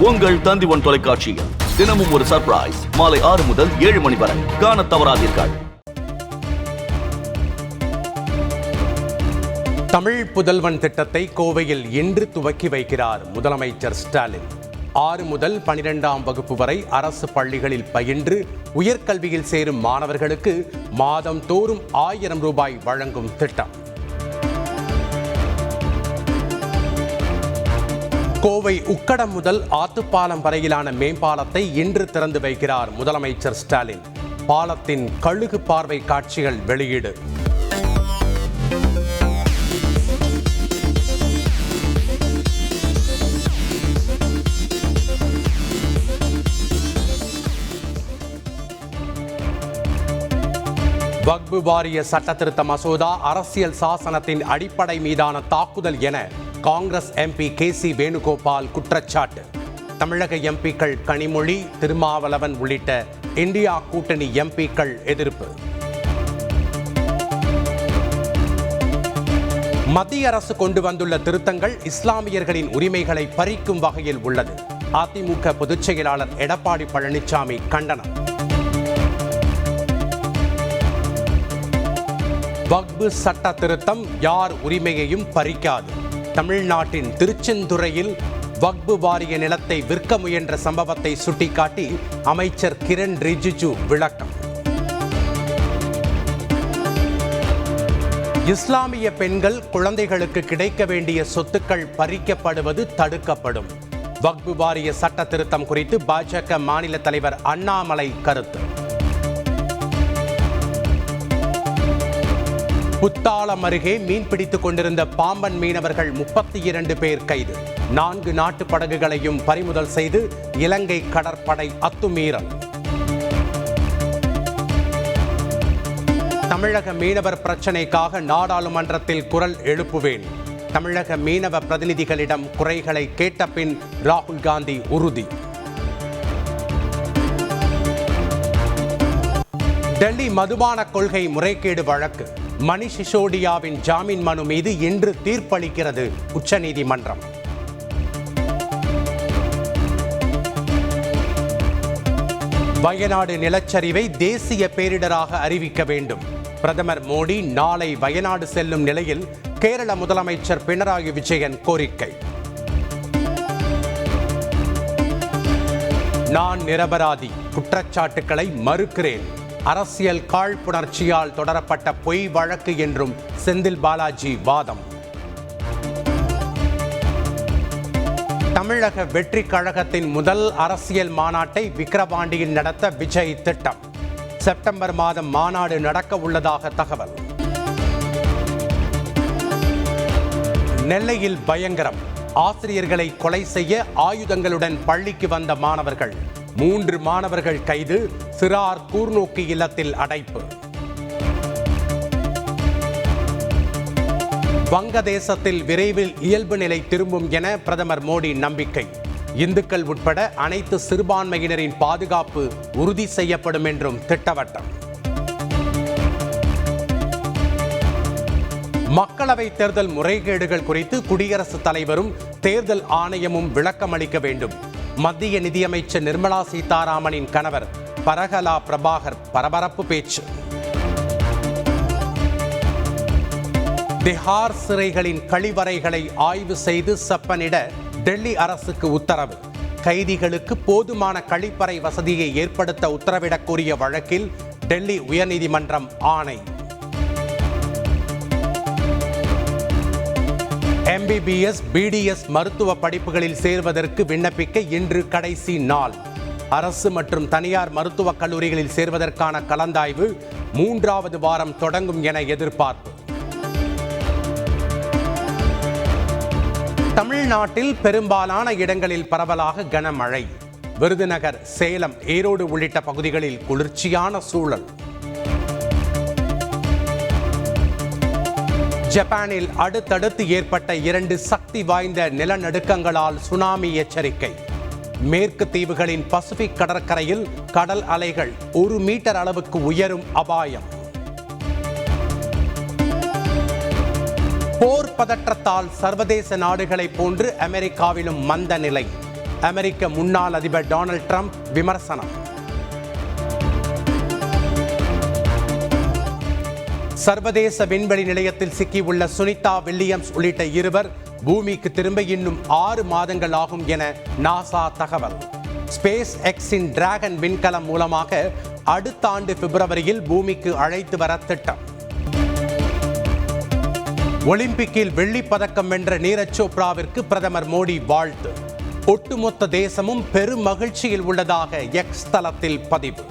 உங்கள் தந்தி1 தொலைக்காட்சியில் தினமும் ஒரு சர்ப்ரைஸ் மாலை 6 முதல் 7 மணி வரை காணத் தவறாதீர்கள். தமிழ் புதல்வன் திட்டத்தை கோவையில் இன்று துவக்கி வைக்கிறார் முதலமைச்சர் ஸ்டாலின். 6 முதல் 12ஆம் வகுப்பு வரை அரசு பள்ளிகளில் பயின்று உயர்கல்வியில் சேரும் மாணவர்களுக்கு மாதம் தோறும் 1000 ரூபாய் வழங்கும் திட்டம். கோவை உக்கடம் முதல் ஆத்துப்பாலம் வரையிலான மேம்பாலத்தை இன்று திறந்து வைக்கிறார் முதலமைச்சர் ஸ்டாலின். பாலத்தின் கழுகு பார்வை காட்சிகள் வெளியீடு. வக்பு வாரிய சட்டத்திருத்த மசோதா அரசியல் சாசனத்தின் அடிப்படை மீதான தாக்குதல் என காங்கிரஸ் எம்பி KC வேணுகோபால் குற்றச்சாட்டு. தமிழக எம்பிக்கள் கனிமொழி, திருமாவளவன் உள்ளிட்ட இந்தியா கூட்டணி எம்பிக்கள் எதிர்ப்பு. மத்திய அரசு கொண்டு வந்துள்ள திருத்தங்கள் இஸ்லாமியர்களின் உரிமைகளை பறிக்கும் வகையில் உள்ளது. அதிமுக பொதுச் செயலாளர் எடப்பாடி பழனிசாமி கண்டனம். வக்பு சட்ட திருத்தம் யார் உரிமையையும் பறிக்காது. தமிழ்நாட்டின் திருச்செந்துறையில் வக்பு வாரிய நிலத்தை விற்க முயன்ற சம்பவத்தை சுட்டிக்காட்டி அமைச்சர் கிரண் ரிஜிஜு விளக்கம். இஸ்லாமிய பெண்கள் குழந்தைகளுக்கு கிடைக்க வேண்டிய சொத்துக்கள் பறிக்கப்படுவது தடுக்கப்படும். வக்பு வாரிய சட்ட திருத்தம் குறித்து பாஜக மாநில தலைவர் அண்ணாமலை கருத்து. புத்தாளம் அருகே மீன்பிடித்துக் கொண்டிருந்த பாம்பன் மீனவர்கள் 32 பேர் கைது. 4 நாட்டு படகுகளையும் பறிமுதல் செய்து இலங்கை கடற்படை அத்துமீறல். தமிழக மீனவர் பிரச்சினைக்காக நாடாளுமன்றத்தில் குரல் எழுப்புவேன். தமிழக மீனவ பிரதிநிதிகளிடம் குறைகளை கேட்ட பின் ராகுல் காந்தி உறுதி. டெல்லி மதுபான கொள்கை முறைகேடு வழக்கு. மணிஷ் சிசோடியாவின் ஜாமீன் மனு மீது இன்று தீர்ப்பளிக்கிறது உச்சநீதிமன்றம். வயநாடு நிலச்சரிவை தேசிய பேரிடராக அறிவிக்க வேண்டும். பிரதமர் மோடி நாளை வயநாடு செல்லும் நிலையில் கேரள முதலமைச்சர் பினராயி விஜயன் கோரிக்கை. நான் நிரபராதி, குற்றச்சாட்டுக்களை மறுக்கிறேன். அரசியல் காழ்ப்புணர்ச்சியால் தொடரப்பட்ட பொய் வழக்கு என்றும் செந்தில் பாலாஜி வாதம். தமிழக வெற்றி கழகத்தின் முதல் அரசியல் மாநாட்டை விக்கிரவாண்டியில் நடத்த விஜய் திட்டம். செப்டம்பர் மாதம் மாநாடு நடக்க உள்ளதாக தகவல். நெல்லையில் பயங்கரம். ஆசிரியர்களை கொலை செய்ய ஆயுதங்களுடன் பள்ளிக்கு வந்த மாணவர்கள். 3 மாணவர்கள் கைது. சிறார் கூர்நோக்கி இல்லத்தில் அடைப்பு. வங்கதேசத்தில் விரைவில் இயல்பு நிலை திரும்பும் என பிரதமர் மோடி நம்பிக்கை. இந்துக்கள் உட்பட அனைத்து சிறுபான்மையினரின் பாதுகாப்பு உறுதி செய்யப்படும் என்றும் திட்டவட்டம். மக்களவைத் தேர்தல் முறைகேடுகள் குறித்து குடியரசுத் தலைவரும் தேர்தல் ஆணையமும் விளக்கம் அளிக்க வேண்டும். மத்திய நிதியமைச்சர் நிர்மலா சீதாராமனின் கணவர் பரகலா பிரபாகர் பரபரப்பு பேச்சு. திஹார் சிறைகளின் கழிவறைகளை ஆய்வு செய்து செப்பனிட டெல்லி அரசுக்கு உத்தரவு. கைதிகளுக்கு போதுமான கழிப்பறை வசதியை ஏற்படுத்த உத்தரவிடக் கோரிய வழக்கில் டெல்லி உயர்நீதிமன்றம் ஆணை. MBBS, BDS மருத்துவ படிப்புகளில் சேர்வதற்கு விண்ணப்பிக்க இன்று கடைசி நாள். அரசு மற்றும் தனியார் மருத்துவக் கல்லூரிகளில் சேர்வதற்கான கலந்தாய்வு 3வது வாரம் தொடங்கும் என எதிர்பார்ப்பு. தமிழ்நாட்டில் பெரும்பாலான இடங்களில் பரவலாக கனமழை. விருதுநகர், சேலம், ஈரோடு உள்ளிட்ட பகுதிகளில் குளிர்ச்சியான சூழல். ஜப்பானில் அடுத்தடுத்து ஏற்பட்ட 2 சக்தி வாய்ந்த நிலநடுக்கங்களால் சுனாமி எச்சரிக்கை. மேற்கு தீவுகளின் பசிபிக் கடற்கரையில் கடல் அலைகள் 1 மீட்டர் அளவுக்கு உயரும் அபாயம். போர் பதற்றத்தால் சர்வதேச நாடுகளைப் போன்று அமெரிக்காவிலும் மந்த நிலை. அமெரிக்க முன்னாள் அதிபர் டொனால்ட் ட்ரம்ப் விமர்சனம். சர்வதேச விண்வெளி நிலையத்தில் சிக்கியுள்ள சுனிதா வில்லியம்ஸ் உள்ளிட்ட இருவர் பூமிக்கு திரும்ப இன்னும் 6 மாதங்கள் ஆகும் என நாசா தகவல். ஸ்பேஸ் எக்ஸின் டிராகன் விண்கலம் மூலமாக அடுத்த ஆண்டு பிப்ரவரியில் பூமிக்கு அழைத்து வர திட்டம். ஒலிம்பிக்கில் வெள்ளிப் பதக்கம் வென்ற நீரஜ் சோப்ராவிற்கு பிரதமர் மோடி வாழ்த்து. ஒட்டுமொத்த தேசமும் பெரும் மகிழ்ச்சியில் உள்ளதாக எக்ஸ் தளத்தில் பதிவு.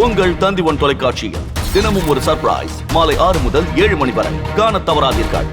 உங்கள் தந்தி ஒன் தொலைக்காட்சியில் தினமும் ஒரு சர்ப்ரைஸ் மாலை 6 முதல் 7 மணி வரை காணத் தவறாதீர்கள்.